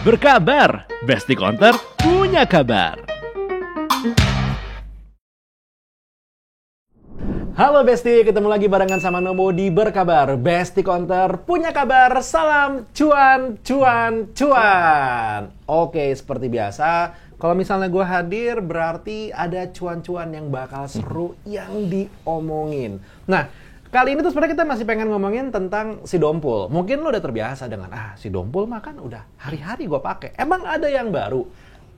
Berkabar, Besti Counter punya kabar. Halo Besti, ketemu lagi barengan sama Nomo di Berkabar. Besti Counter punya kabar, salam cuan, cuan, cuan. Oke, seperti biasa, kalau misalnya gue hadir berarti ada cuan-cuan yang bakal seru yang diomongin. Nah, kali ini tuh sebenarnya kita masih pengen ngomongin tentang si Dompul. Mungkin lo udah terbiasa dengan, si Dompul mah kan udah hari-hari gue pakai. Emang ada yang baru?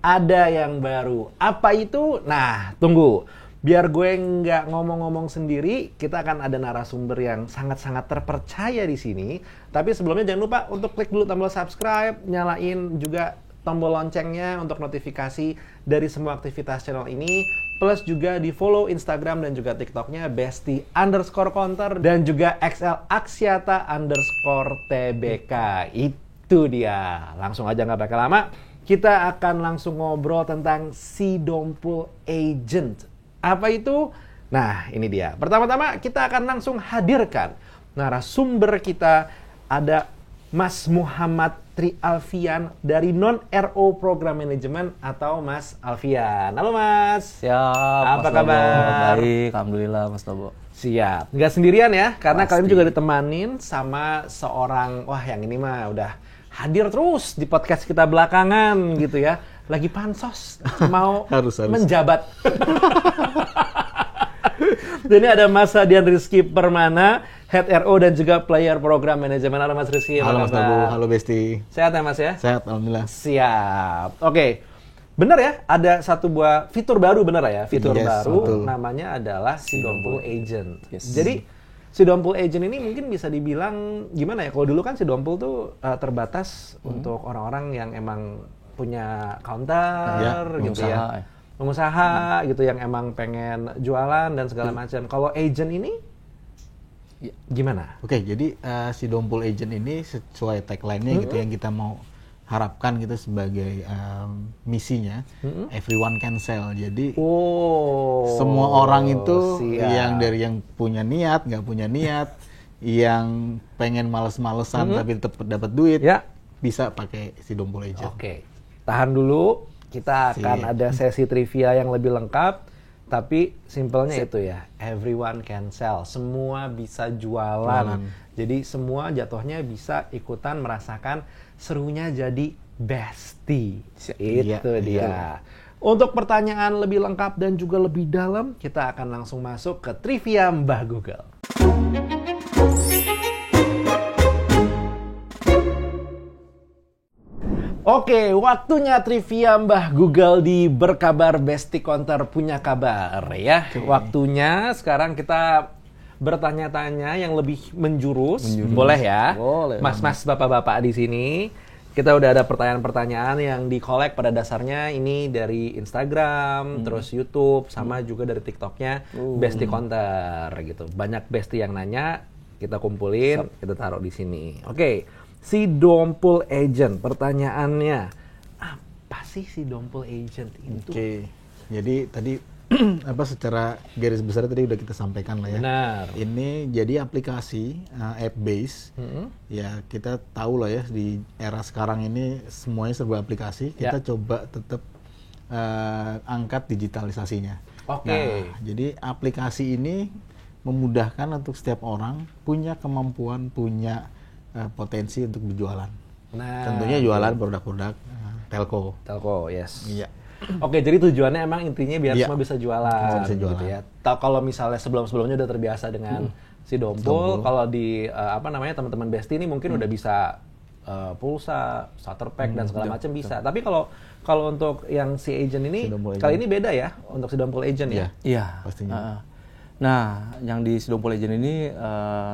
Ada yang baru. Apa itu? Nah, tunggu. Biar gue nggak ngomong-ngomong sendiri, kita akan ada narasumber yang sangat-sangat terpercaya di sini. Tapi sebelumnya jangan lupa untuk klik dulu tombol subscribe, nyalain juga tombol loncengnya untuk notifikasi dari semua aktivitas channel ini. Plus juga di follow Instagram dan juga TikToknya Besti_Counter dan juga XL Aksiata _TBK. Itu dia. Langsung aja nggak bakal lama. Kita akan langsung ngobrol tentang si Dompul Agent. Apa itu? Nah, ini dia. Pertama-tama kita akan langsung hadirkan narasumber kita. Ada Mas Muhammad Tri Alfian dari Non-RO Program Management atau Mas Alfian. Halo Mas. Siap. Apa kabar? Baik, alhamdulillah Mas Lobo. Siap. Nggak sendirian ya, karena Pasti. kalian juga ditemanin sama seorang, wah yang ini mah udah hadir terus di podcast kita belakangan gitu ya. Lagi pansos, mau harus. menjabat. Dan ini ada Mas Hadian Rizky Permana, Head RO dan juga Player Program Management. Halo Mas Rizky. Halo Mas Tabu, halo Besti. Sehat ya Mas ya? Sehat, alhamdulillah. Siap. Oke. Bener ya, ada satu buah fitur baru, bener ya? Fitur Yes, baru, betul. namanya adalah si Dompul Agent. Yes. Jadi, si Dompul Agent ini mungkin bisa dibilang, gimana ya, kalau dulu kan si Dompul tuh terbatas untuk orang-orang yang emang punya counter, gitu ya. Pengusaha, gitu, yang emang pengen jualan dan segala macam. Kalau agent ini, gimana? Oke, jadi si Dompul Agent ini sesuai tagline-nya gitu yang kita mau harapkan gitu sebagai misinya, everyone can sell. Jadi semua orang itu yang dari yang punya niat, nggak punya niat, yang pengen males-malesan tapi tetap dapat duit, bisa pakai si Dompul Agent. Oke, tahan dulu. Kita akan ada sesi trivia yang lebih lengkap. Tapi simpelnya itu ya, everyone can sell. Semua bisa jualan. Jadi semua jatuhnya bisa ikutan merasakan serunya jadi bestie. Itu dia. Untuk pertanyaan lebih lengkap dan juga lebih dalam, kita akan langsung masuk ke trivia Mbah Google. Oke, waktunya trivia Mbah Google di Berkabar Besti Counter punya kabar ya. Waktunya sekarang kita bertanya-tanya yang lebih menjurus. Boleh ya? Boleh. Mas-mas, bapak-bapak di sini. Kita udah ada pertanyaan-pertanyaan yang di-collect pada dasarnya ini dari Instagram, terus YouTube, sama juga dari TikToknya Besti Counter gitu. Banyak Besti yang nanya, kita kumpulin, kita taruh di sini. Oke. Si Dompul Agent, pertanyaannya, apa sih si Dompul Agent itu? Oke, jadi tadi secara garis besar tadi udah kita sampaikan lah ya. Benar. Ini jadi aplikasi app base. Ya kita tahu lah ya di era sekarang ini semuanya serba aplikasi. Kita coba tetap angkat digitalisasinya. Oke. Nah, jadi aplikasi ini memudahkan untuk setiap orang punya kemampuan, punya potensi untuk berjualan. Nah, tentunya jualan produk-produk telco. Telco, yes. Iya. Oke, jadi tujuannya emang intinya biar semua bisa jualan. Semua bisa jualan. Gitu ya. Kalau misalnya sebelum-sebelumnya udah terbiasa dengan si Dompul, kalau di teman-teman Besti ini mungkin udah bisa pulsa, starter pack dan segala macam bisa. Tapi kalau untuk yang si agent ini kali ini beda ya untuk si Dompul Agent ya? Iya, pastinya. Nah, yang di si Dompul Agent ini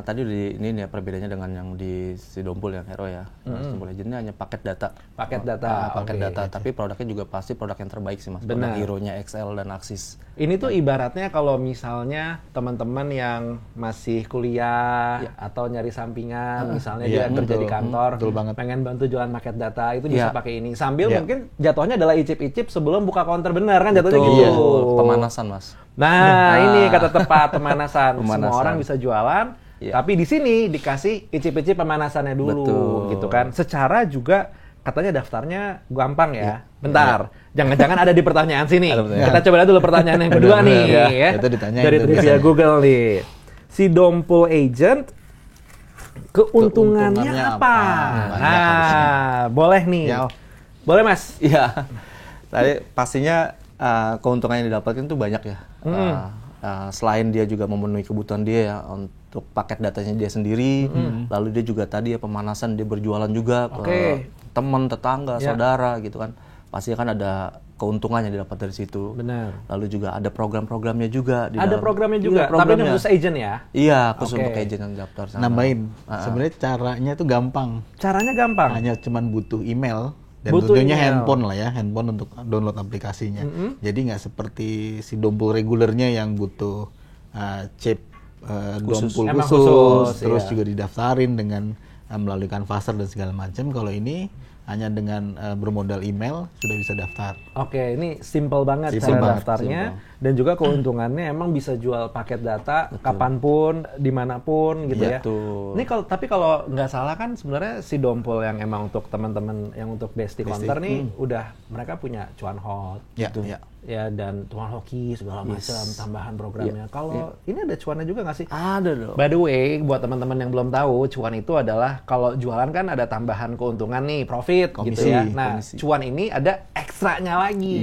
tadi ini ya perbedaannya dengan yang di si Dompul yang Hero ya. Si Dompul Agent ini hanya paket data. Paket data. Paket data, tapi produknya juga pasti produk yang terbaik sih Mas. Benar. Produk Hero-nya XL dan Axis. Ini tuh ibaratnya kalau misalnya teman-teman yang masih kuliah atau nyari sampingan, misalnya dia kerja di kantor, pengen bantu jualan paket data, itu bisa pakai ini. Sambil mungkin jatuhnya adalah icip-icip sebelum buka counter benar kan jatuhnya gitu. Pemanasan Mas. Nah, ini kata tepat pemanasan. Semua orang bisa jualan, tapi di sini dikasih icip-icip pemanasannya dulu, gitu kan. Secara juga katanya daftarnya gampang ya. Bentar, jangan-jangan ada di pertanyaan sini. Kita coba lihat dulu pertanyaan yang kedua nih ya. Itu ditanyain Dari tuh trivia biasanya. Google nih. Si Dompul Agent keuntungannya Keuntungannya apa? apa? Nah, boleh nih. Ya. Boleh Mas? Iya. Tadi pastinya keuntungan yang didapatkan itu banyak ya. Selain dia juga memenuhi kebutuhan dia ya untuk paket datanya dia sendiri, lalu dia juga tadi ya pemanasan, dia berjualan juga ke teman, tetangga, saudara gitu kan. Pasti kan ada keuntungan yang didapat dari situ. Benar. Lalu juga ada program-programnya juga. Ada programnya juga, tapi ini khusus agent ya? Iya, khusus untuk agent yang daftar sana. Nambahin, sebenarnya caranya itu gampang. Caranya gampang? Hanya cuman butuh email. Dan Butuh tentunya email. handphone lah ya, handphone untuk download aplikasinya. Jadi nggak seperti si Dompul regulernya yang butuh chip Dompul Emang khusus, khusus, terus iya. juga didaftarin dengan melalui Canvasser dan segala macam. Kalau ini hanya dengan bermodal email sudah bisa daftar. Oke, ini simple banget Simple cara banget, daftarnya dan juga keuntungannya emang bisa jual paket data kapanpun, dimanapun gitu ya. Betul. Ini tapi kalau nggak salah kan sebenarnya si Dompul yang emang untuk teman-teman yang untuk Bestie Counter nih udah mereka punya cuan hot, Ya, gitu. ya. Ya dan cuan hoki segala macam tambahan programnya. Kalau ini ada cuannya juga nggak sih? Ada dong. By the way, buat teman-teman yang belum tahu, cuan itu adalah kalau jualan kan ada tambahan keuntungan nih, profit gitu Komisi, ya. Nah, komisi. cuan ini ada ekstranya lagi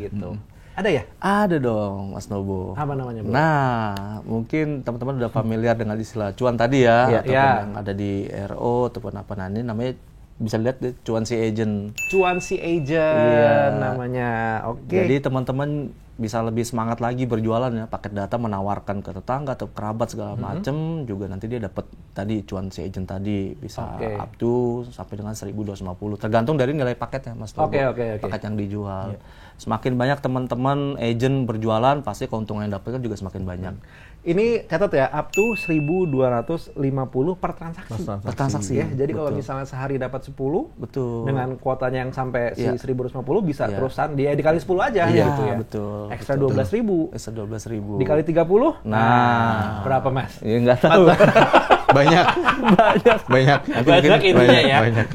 gitu. Ada ya? Ada dong, Mas Nobo. Apa namanya, Bro? Nah, mungkin teman-teman udah familiar dengan istilah cuan tadi ya, Iya, ataupun iya. yang ada di RO ataupun apa. Nah, ini namanya bisa lihat deh, cuan si agent. Cuan si agent Iya. namanya. Oke. Jadi teman-teman bisa lebih semangat lagi berjualan ya, paket data menawarkan ke tetangga atau kerabat segala macem, juga nanti dia dapat tadi cuan si agent tadi bisa Oke. up to sampai dengan 1.250 tergantung dari nilai paketnya Mas Nobo. Oke. Paket yang dijual. Semakin banyak teman-teman agent berjualan, pasti keuntungan yang dapatkan juga semakin banyak. Ini catat ya, up to 1.250 per transaksi. Per transaksi, Ya, jadi kalau betul. misalnya sehari dapat 10, Betul. dengan kuotanya yang sampai si Iya. 1.250 bisa Iya. terusan dia dikali 10 aja Iya, gitu ya. betul. Ekstra Betul. 12.000. Bisa 12.000. Dikali 30? Nah. Berapa, Mas? Ya nggak tahu. Banyak. Banyak. Banyak intinya ya. Banyak.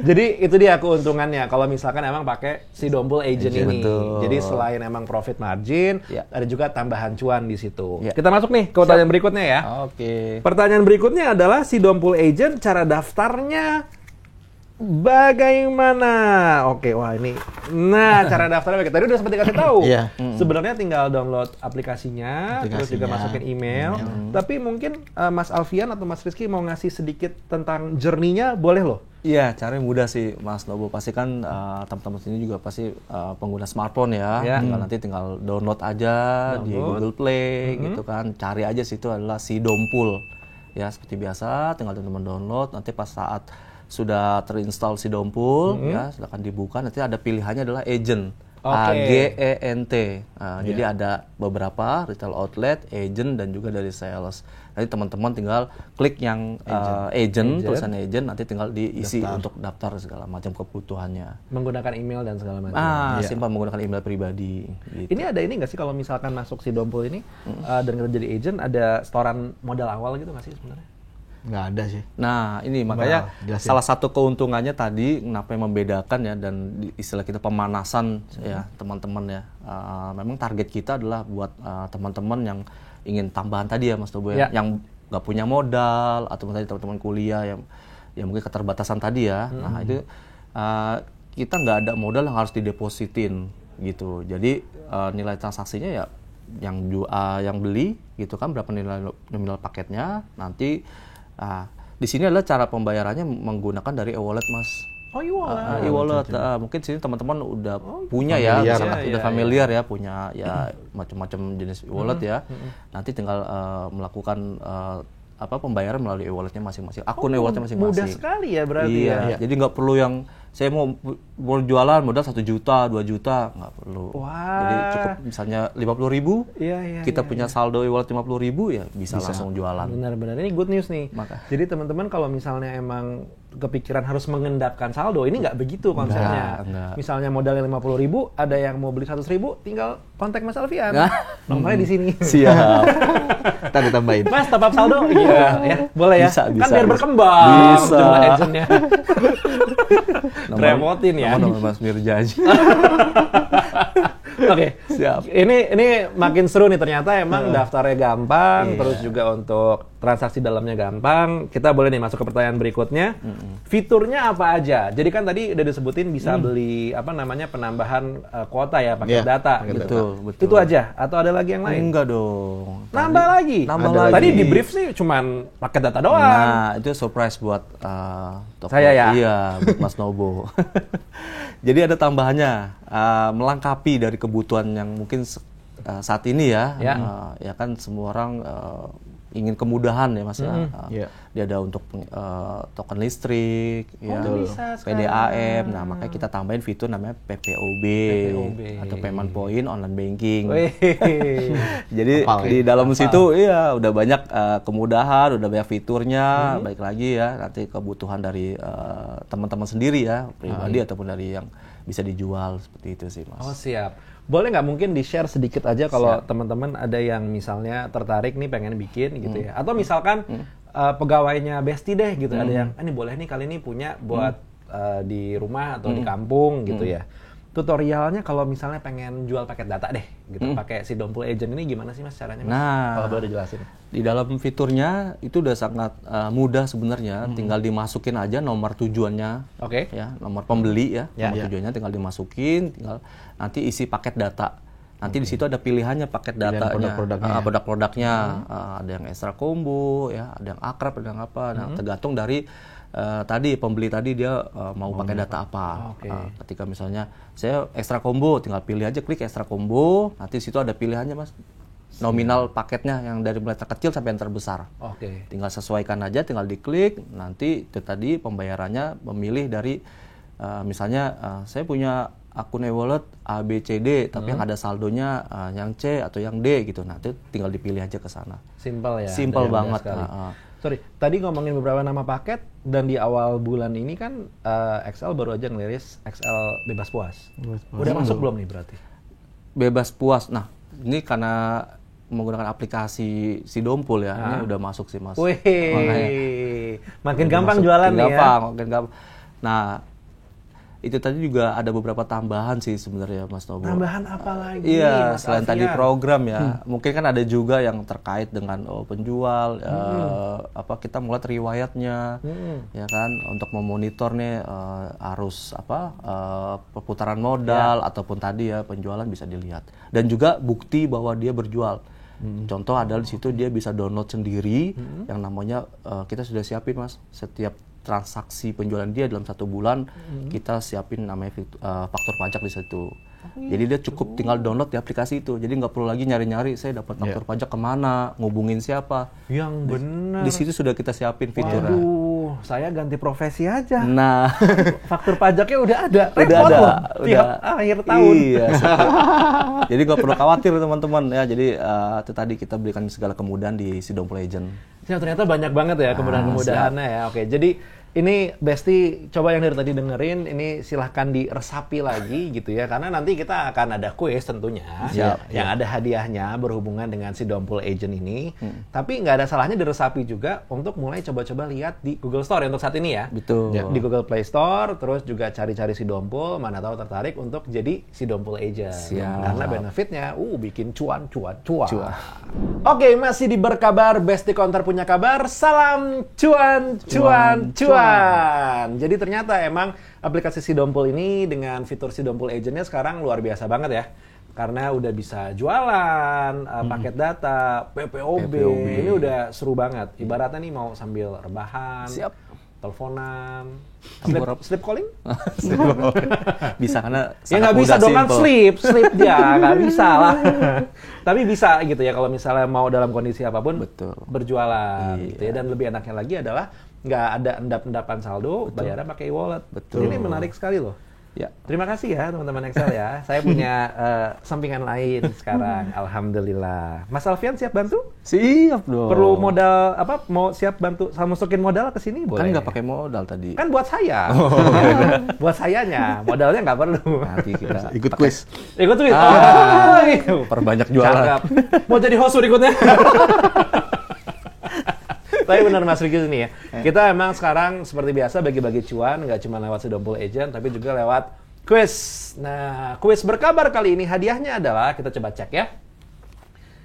Jadi itu dia keuntungannya kalau misalkan emang pakai si Dompul Agent ini. Betul. Jadi selain emang profit margin, Ya. ada juga tambahan cuan di situ. Ya. Kita masuk nih ke pertanyaan berikutnya ya. Oke. Pertanyaan berikutnya adalah si Dompul Agent cara daftarnya bagaimana? Oke, wah ini. Nah, cara daftarnya bagaimana? Tadi udah sempat dikasih tahu. Iya. Sebenarnya tinggal download aplikasinya, terus juga masukin email. Tapi mungkin Mas Alfian atau Mas Rizky mau ngasih sedikit tentang journey-nya, boleh loh. Iya, caranya mudah sih, Mas Nobo. Pasti kan teman-teman sini juga pasti pengguna smartphone ya. Ya. Tinggal download aja di Google Play gitu kan. Cari aja situ adalah si Dompul. Ya, seperti biasa, tinggal teman-teman download. Nanti pas saat sudah terinstall si Dompul, ya silakan dibuka. Nanti ada pilihannya adalah agent. Oke. AGENT. Jadi ada beberapa retail outlet, agent dan juga dari sales. Nanti teman-teman tinggal klik yang agent, tulisan agent, nanti tinggal diisi untuk daftar segala macam kebutuhannya. Menggunakan email dan segala macam. Simpel menggunakan email pribadi. Gitu. Ini ada ini nggak sih kalau misalkan masuk si Dompul ini dan kita jadi agent, ada setoran modal awal gitu nggak sih sebenarnya? Nggak ada sih. Nah, ini makanya jelasin. salah satu keuntungannya tadi kenapa yang membedakan ya, dan istilah kita pemanasan ya teman-teman ya. Memang target kita adalah buat teman-teman yang ingin tambahan tadi ya Mas Tobo ya, yang nggak punya modal atau tadi teman-teman kuliah yang mungkin keterbatasan tadi ya. Nah, itu kita nggak ada modal yang harus didepositin gitu. Jadi nilai transaksinya ya yang beli gitu kan, berapa nilai nominal paketnya, nanti di sini adalah cara pembayarannya menggunakan dari e-wallet, Mas. Oh, e-wallet. E-wallet, mungkin sini teman-teman udah punya ya, udah familiar ya, punya ya macam-macam jenis e-wallet ya. Nanti tinggal melakukan pembayaran melalui e-walletnya masing-masing, akun e-walletnya masing-masing. Mudah sekali ya berarti ya. Jadi nggak perlu yang saya mau jualan modal 1 juta, 2 juta, nggak perlu. Wah. Jadi cukup misalnya 50.000, kita punya saldo e-wallet 50.000 ya bisa langsung jualan. Benar-benar ini good news nih. Maka. Jadi teman-teman kalau misalnya emang kepikiran harus mengendapkan saldo. Ini nggak begitu konsepnya. Enggak. Misalnya modalnya 50.000, ada yang mau beli 100.000, tinggal kontak Mas Alfian. Nomornya di sini. Siap. Kita ditambahin. Mas, top up saldo? Iya, ya. Boleh ya? Bisa, Kan biar bisa. berkembang Bisa. jumlah agentnya. Remotin ya. Nomor Mas Mirjaji. Oke, Siap. Ini makin seru nih, ternyata emang daftarnya gampang, terus juga untuk transaksi dalamnya gampang. Kita boleh nih masuk ke pertanyaan berikutnya. Fiturnya apa aja? Jadi kan tadi udah disebutin bisa beli penambahan kuota ya pakai data. Betul. Itu aja atau ada lagi yang lain? Enggak dong. Nambah lagi. Tadi di brief sih cuman pakai data doang. Nah, itu surprise buat Saya ya? Iya, buat Mas Nobo. Jadi ada tambahannya, melengkapi dari kebutuhan yang mungkin saat ini ya. Ya kan semua orang ingin kemudahan ya Mas ya. Dia ada untuk token listrik, ya, bisa PDAM. Nah, makanya kita tambahin fitur namanya PPOB. Atau payment point online banking. Jadi di dalam situ iya udah banyak kemudahan, udah banyak fiturnya. Baik lagi ya nanti kebutuhan dari teman-teman sendiri ya, pribadi ataupun dari yang bisa dijual seperti itu sih Mas. Oh siap. Boleh nggak mungkin di-share sedikit aja kalau teman-teman ada yang misalnya tertarik nih pengen bikin gitu ya. Atau misalkan pegawainya Besti deh gitu. Ada yang, ini boleh nih kali ini punya buat di rumah atau di kampung gitu ya. Tutorialnya kalau misalnya pengen jual paket data deh gitu. Pakai si Dompul Agent ini gimana sih Mas caranya Mas? Nah, kalau boleh dijelasin. Di dalam fiturnya itu udah sangat mudah sebenarnya. Tinggal dimasukin aja nomor tujuannya. Oke. Ya, nomor pembeli ya. Nomor tujuannya tinggal dimasukin, tinggal nanti isi paket data. Nanti di situ ada pilihannya paket datanya, produk-produknya. Ada yang extra combo, ya, ada yang akrab, ada yang apa. Nah, tergantung dari tadi pembeli tadi dia mau pakai data apa. Ketika misalnya saya extra combo, tinggal pilih aja, klik extra combo. Nanti di situ ada pilihannya Mas. Nominal paketnya yang dari mulai terkecil sampai yang terbesar. Tinggal sesuaikan aja, tinggal diklik. Nanti itu tadi pembayarannya memilih dari misalnya saya punya akun e-wallet A, B, C, D, tapi yang ada saldonya yang C atau yang D gitu. Nah, itu tinggal dipilih aja ke sana. Simpel ya. Simpel banget. Sorry, tadi ngomongin beberapa nama paket dan di awal bulan ini kan XL baru aja ngeliris XL bebas puas. Udah masuk belum nih berarti? Bebas puas. Nah, ini karena menggunakan aplikasi si Dompul ya, ini udah masuk sih Mas. Wih, makin gampang jualan nih ya. Makin gampang. Nah, itu tadi juga ada beberapa tambahan sih sebenarnya Mas Nobo. Tambahan apa lagi? Iya, Mas selain Alfian? tadi program ya, mungkin kan ada juga yang terkait dengan penjual, kita melihat riwayatnya, ya kan, untuk memonitor nih arus perputaran modal ataupun tadi ya penjualan bisa dilihat, dan juga bukti bahwa dia berjual. Contoh adalah di situ dia bisa download sendiri yang namanya kita sudah siapin Mas, setiap transaksi penjualan dia dalam 1 bulan kita siapin namanya faktur pajak di situ. Jadi dia cukup tinggal download di aplikasi itu. Jadi nggak perlu lagi nyari-nyari saya dapat faktur pajak kemana, ngubungin siapa. Yang benar. Di situ sudah kita siapin fiturnya. Waduh, saya ganti profesi aja. Nah, faktur pajaknya udah ada. Udah ada. Tiap akhir tahun. Iya. Jadi nggak perlu khawatir teman-teman ya. Jadi itu tadi kita berikan segala kemudahan di si Dompul Agent. Ya, ternyata banyak banget ya kemudahan-kemudahannya ya. Oke, jadi ini Besti, coba yang dari tadi dengerin, ini silahkan diresapi lagi gitu ya. Karena nanti kita akan ada kuis tentunya. Yang ada hadiahnya berhubungan dengan si Dompul Agent ini. Tapi nggak ada salahnya diresapi juga untuk mulai coba-coba lihat di Google Store untuk saat ini ya. Betul. Di Google Play Store, terus juga cari-cari si Dompul, mana tahu tertarik untuk jadi si Dompul Agent. Karena benefitnya, bikin cuan. Oke, masih di Berkabar, Besti Counter punya kabar. Salam cuan. Jadi ternyata emang aplikasi si Dompul ini dengan fitur si Dompul Agent-nya sekarang luar biasa banget ya. Karena udah bisa jualan, paket data, PPOB. Ini udah seru banget. Ibaratnya nih mau sambil rebahan, teleponan, sleep calling? Bisa karena ya nggak bisa dong kan sleep dia nggak bisa lah. Tapi bisa gitu ya kalau misalnya mau dalam kondisi apapun berjualan gitu ya. Dan lebih enaknya lagi adalah nggak ada endap-endapan saldo, bayarnya pakai e-wallet. Ini menarik sekali loh. Ya. Terima kasih ya teman-teman Excel ya. Saya punya sampingan lain sekarang. Alhamdulillah. Mas Alfian siap bantu? Siap dong. Perlu modal apa? Mau siap bantu sama masukin modal ke sini boleh? Kan nggak pakai modal tadi. Kan buat saya. Buat sayanya. Modalnya nggak perlu. Nanti kita Ikut quiz. Ikut tuh. perbanyak jualan. Cakep. Mau jadi host berikutnya. Tapi benar Mas Riki ini ya. Kita emang sekarang seperti biasa bagi-bagi cuan, nggak cuma lewat Sidompul Agent, tapi juga lewat quiz. Nah, quiz berkabar kali ini hadiahnya adalah, kita coba cek ya.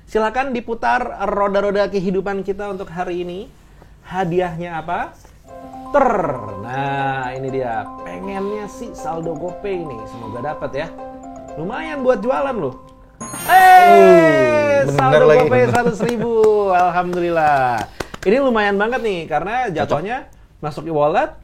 Silakan diputar roda-roda kehidupan kita untuk hari ini. Hadiahnya apa? Nah, ini dia. Pengennya sih saldo GoPay nih. Semoga dapat ya. Lumayan buat jualan loh. Saldo GoPay 100.000. Alhamdulillah. Ini lumayan banget nih, karena jatuhnya masuk ke wallet,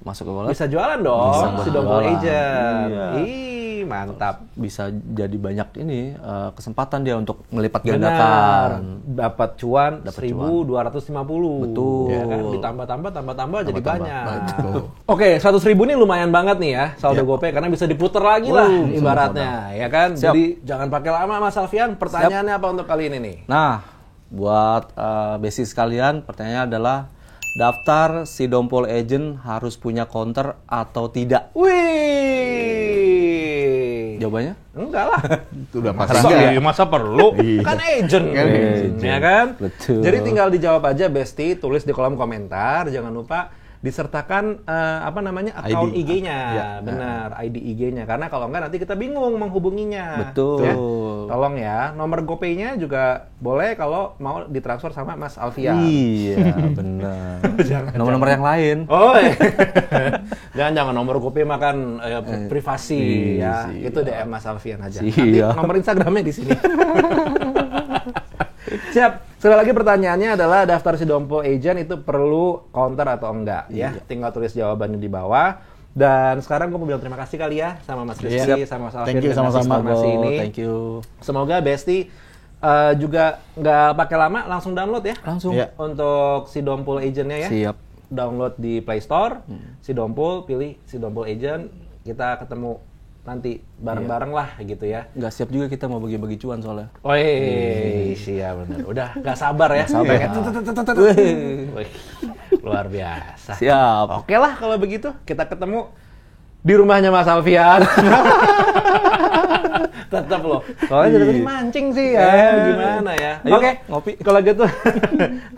bisa jualan dong, Sidompul Agent. Iya. Ih, mantap. Bisa jadi banyak ini kesempatan dia untuk melipat gandakan. Dapat cuan 1.250. Betul. Ya kan? Ditambah jadi banyak. Oke, 100.000 ini lumayan banget nih ya, saldo GoPay, karena bisa diputer lagi lah ibaratnya, ya kan? Siap. Jadi jangan pakai lama Mas Alfian. Pertanyaannya apa untuk kali ini nih? Nah, buat basic sekalian, pertanyaannya adalah daftar Sidompul Agent harus punya counter atau tidak? Wih. Jawabannya? Enggak lah. Itu udah pasti ya. Masa perlu? Kan agent. Ya kan? Betul. Jadi tinggal dijawab aja Besti, tulis di kolom komentar, jangan lupa disertakan akun ID. IG-nya. Ya. Benar, ID IG-nya. Karena kalau enggak nanti kita bingung menghubunginya. Betul. Ya? Tolong ya, nomor GoPay-nya juga boleh kalau mau ditransfer sama Mas Alfian. Iya, benar. Nomor-nomor yang lain. Oh, jangan nomor GoPay makan privasi ya. Siap. Itu DM Mas Alfian aja. Siap. Nanti nomor Instagramnya di sini. Siap. Sekali lagi pertanyaannya adalah daftar Sidompul Agent itu perlu counter atau enggak ya? Tinggal tulis jawabannya di bawah. Dan sekarang gue mau bilang terima kasih kali ya sama Mas Rizky, sama Mas Alfian. Thank you sama-sama. Informasi ini. Thank you. Semoga Besti juga nggak pakai lama, langsung download ya. Langsung. Ya. Untuk Sidompul Agent-nya ya. Siap. Download di Play Store, Sidompul, pilih Sidompul Agent, kita ketemu nanti bareng-bareng lah gitu ya. Nggak siap juga kita mau bagi-bagi cuan soalnya. Wih, siap bener. Udah nggak sabar ya. Wih, luar biasa. Siap. Oke lah kalau begitu, kita ketemu di rumahnya Mas Alfian. Tetap loh. Soalnya dari tadi mancing sih ya. Gimana ya? Oke, ngopi. Kalau gitu,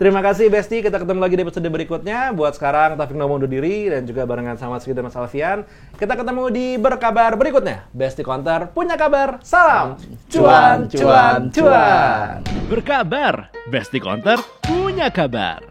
terima kasih Besti. Kita ketemu lagi di episode berikutnya. Buat sekarang, Taufik Nomo undur diri dan juga barengan sama Rizky dan Mas Alfian. Kita ketemu di berkabar berikutnya. Besti Counter punya kabar. Salam cuan, cuan, cuan. Berkabar, Besti Counter punya kabar.